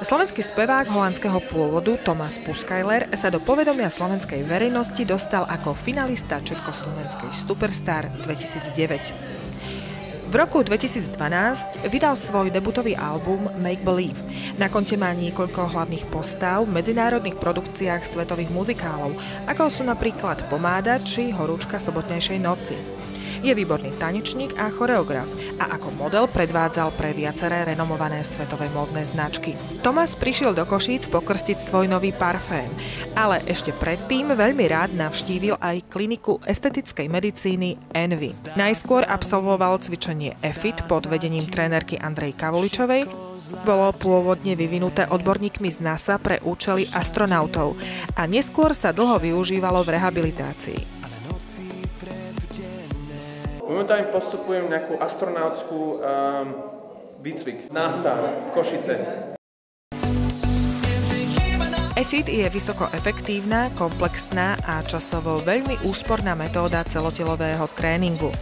Slovenský spevák holandského pôvodu Thomas Puskajler sa do povedomia slovenskej verejnosti dostal ako finalista Československej Superstar 2009. V roku 2012 vydal svoj debutový album Make Believe. Na konte má niekoľko hlavných postav v medzinárodných produkciách svetových muzikálov, ako sú napríklad Pomáda či Horúčka sobotnejšej noci. Je výborný tanečník a choreograf a ako model predvádzal pre viaceré renomované svetové módne značky. Thomas prišiel do Košíc pokrstiť svoj nový parfém, ale ešte predtým veľmi rád navštívil aj kliniku estetickej medicíny Envy. Najskôr absolvoval cvičenie EFIT pod vedením trénerky Andrej Kavuličovej. Bolo pôvodne vyvinuté odborníkmi z NASA pre účely astronautov a neskôr sa dlho využívalo v rehabilitácii. Momentálne postupujem nejakú astronautskú výcvik NASA v Košice. EFIT je vysoko efektívna, komplexná a časovo veľmi úsporná metóda celotelového tréningu.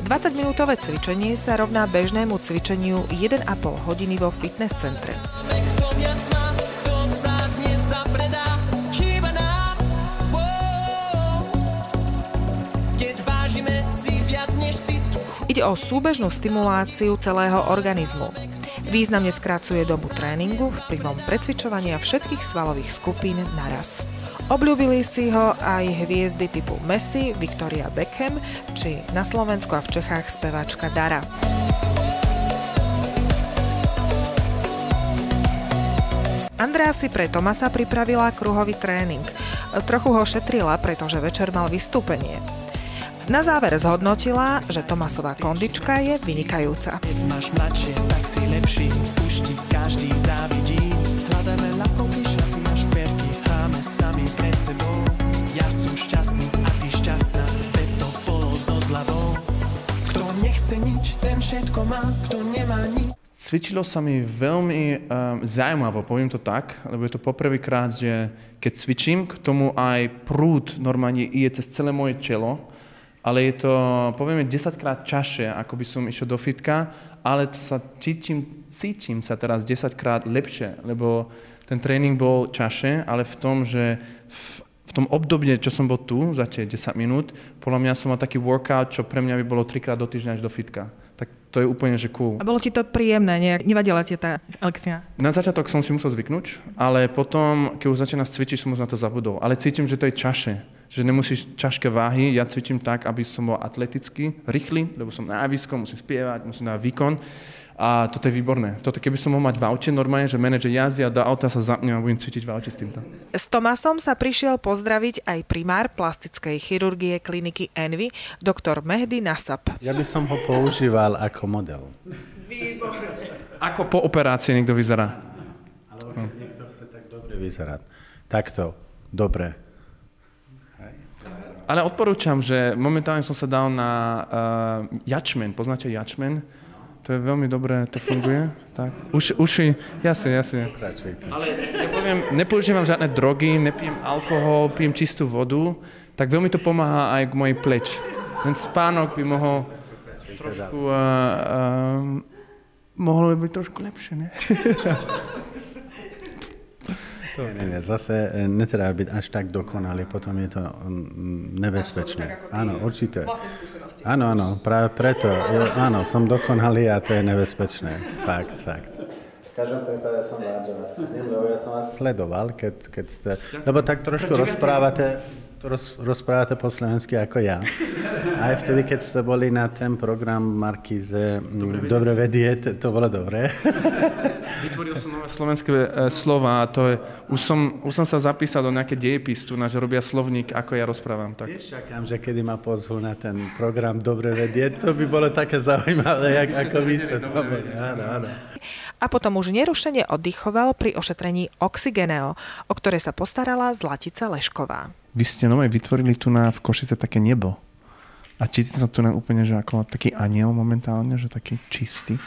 20-minútové cvičenie sa rovná bežnému cvičeniu 1,5 hodiny vo fitness centre. Ide o súbežnú stimuláciu celého organizmu. Významne skracuje dobu tréningu vplyvom precvičovania všetkých svalových skupín naraz. Obľúbili si ho aj hviezdy typu Messi, Victoria Beckham či na Slovensku a v Čechách speváčka Dara. Andrea si pre Thomasa pripravila kruhový tréning. Trochu ho šetrila, pretože večer mal vystúpenie. Na záver zhodnotila, že Thomasová kondička je vynikajúca. Keď máš mladšie, tak si lepší, už ti každý závidí. Hľadáme lakovky, šaty a šperky, hráme sami pred sebou. Ja som šťastný a ty šťastná, veď to bolo so zľavou. Kto nechce nič, ten všetko má, kto nemá nič. Cvičilo sa mi veľmi zaujímavo, poviem to tak, lebo je to poprvýkrát, že keď cvičím, k tomu aj prúd normálne ide cez celé moje telo, ale je to, povieme, 10-krát čašie, ako by som išiel do fitka, ale sa cítim sa teraz 10-krát lepšie, lebo ten tréning bol čašie, ale v tom, že v tom období, čo som bol tu, za tie 10 minút, podľa mňa som mal taký workout, čo pre mňa by bolo 3-krát do týždňa až do fitka. Tak to je úplne, že cool. A bolo ti to príjemné, nevadila ti tá elektrina? Na začiatok som si musel zvyknúť, ale potom, keď už začínaš cvičiť, som už na to zabudol. Ale cítim, že to je čašie, že nemusíš ťažké váhy. Ja cvičím tak, aby som bol atletický, rýchly, lebo som na javisko, musím spievať, musím dať výkon. A toto je výborné. Toto keby som mohol mať v aute normálne, že manažer jazdí a do auta sa zapnem a budem cvičiť v aute s týmto. S Thomasom sa prišiel pozdraviť aj primár plastickej chirurgie kliniky Envy, doktor Mehdi Nasab. Ja by som ho používal ako model. Výborné. Ako po operácii niekto vyzerá? Ale niekto chce tak dobre vyzerať. Takto, dobre. Ale odporúčam, že momentálne som sa dal na jačmen. Poznáte jačmen? To je veľmi dobré, to funguje. Tak. Uši, jasne. Ale ja poviem, nepoužívam žiadne drogy, nepijem alkohol, pijem čistú vodu, tak veľmi to pomáha aj k mojej pleč. Ten spánok by mohol trošku, mohlo byť trošku lepšie, ne? Nie, zase netreba byť až tak dokonalý, potom je to nebezpečné. Áno, určite. Áno, práve preto. Áno, som dokonalý a to je nebezpečné. Fakt. V každom prípade som rád, že vás vidím, lebo ja som vás sledoval, keď ste... Lebo tak trošku rozprávate po slovensky ako ja. Aj vtedy, keď ste boli na ten program Markíze Dobre vedieť, to bolo dobré. Vytvoril som nové slovenské slova a to je... Už som sa zapísal do nejaké dejepistu, že robia slovník, ako ja rozprávam. Tak. Vieš, čakám, že kedy ma pozvú na ten program Dobre vedieť, to by bolo také zaujímavé, ako vy ste to boli. Áno. A potom už nerušene oddychoval pri ošetrení Oxygeneo, o ktoré sa postarala Zlatica Lešková. Vy ste nové vytvorili tu v Košice také nebo. A cítim sa tu úplne, že ako taký aniel momentálne, že taký čistý.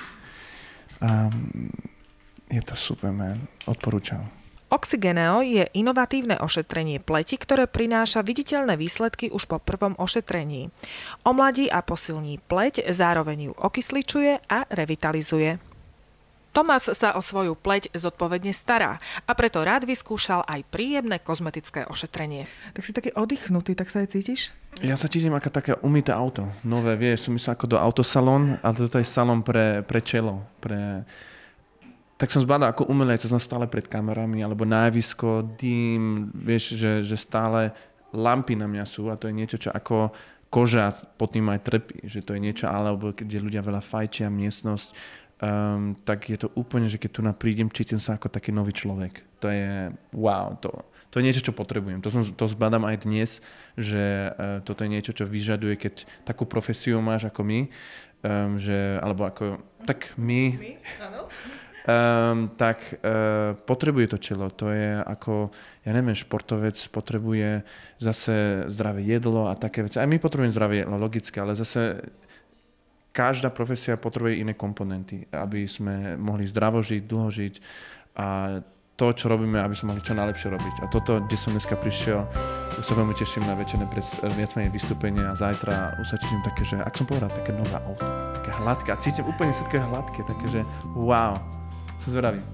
Je to super, man. Odporúčam. Oxygeneo je inovatívne ošetrenie pleti, ktoré prináša viditeľné výsledky už po prvom ošetrení. Omladí a posilní pleť, zároveň ju okysličuje a revitalizuje. Tomás sa o svoju pleť zodpovedne stará a preto rád vyskúšal aj príjemné kozmetické ošetrenie. Tak si taký oddychnutý, tak sa aj cítiš? Ja sa cítim ako také umyté auto. Nové, vieš, som myslel ako do autosalón, ale toto je salón pre čelo. Tak som zbadal ako umelec, som stále pred kamerami, alebo návisko, dým, vieš, že stále lampy na mňa sú a to je niečo, čo ako koža pod tým aj trpí. Že to je niečo, alebo kde ľudia veľa fajčia, miestnosť, tak je to úplne, že keď tu prídem, cítim sa ako taký nový človek. To je wow, to je niečo, čo potrebujem. To zbadám aj dnes, že toto je niečo, čo vyžaduje, keď takú profesiu máš ako my, alebo ako tak my tak potrebuje to čelo. To je ako, ja neviem, športovec potrebuje zase zdravé jedlo a také veci. Aj my potrebujeme zdravé jedlo, logické, ale zase každá profesia potrebuje iné komponenty, aby sme mohli zdravo žiť, dlho žiť a to, čo robíme, aby sme mohli čo najlepšie robiť. A toto, kde som dneska prišiel, sa veľmi teším na večerné viac menej vystúpenie a zajtra už sa teším také, že ak som povedal, také nové auto, také hladké a cítim úplne všetko je hladké, také, že wow, som zvedavý.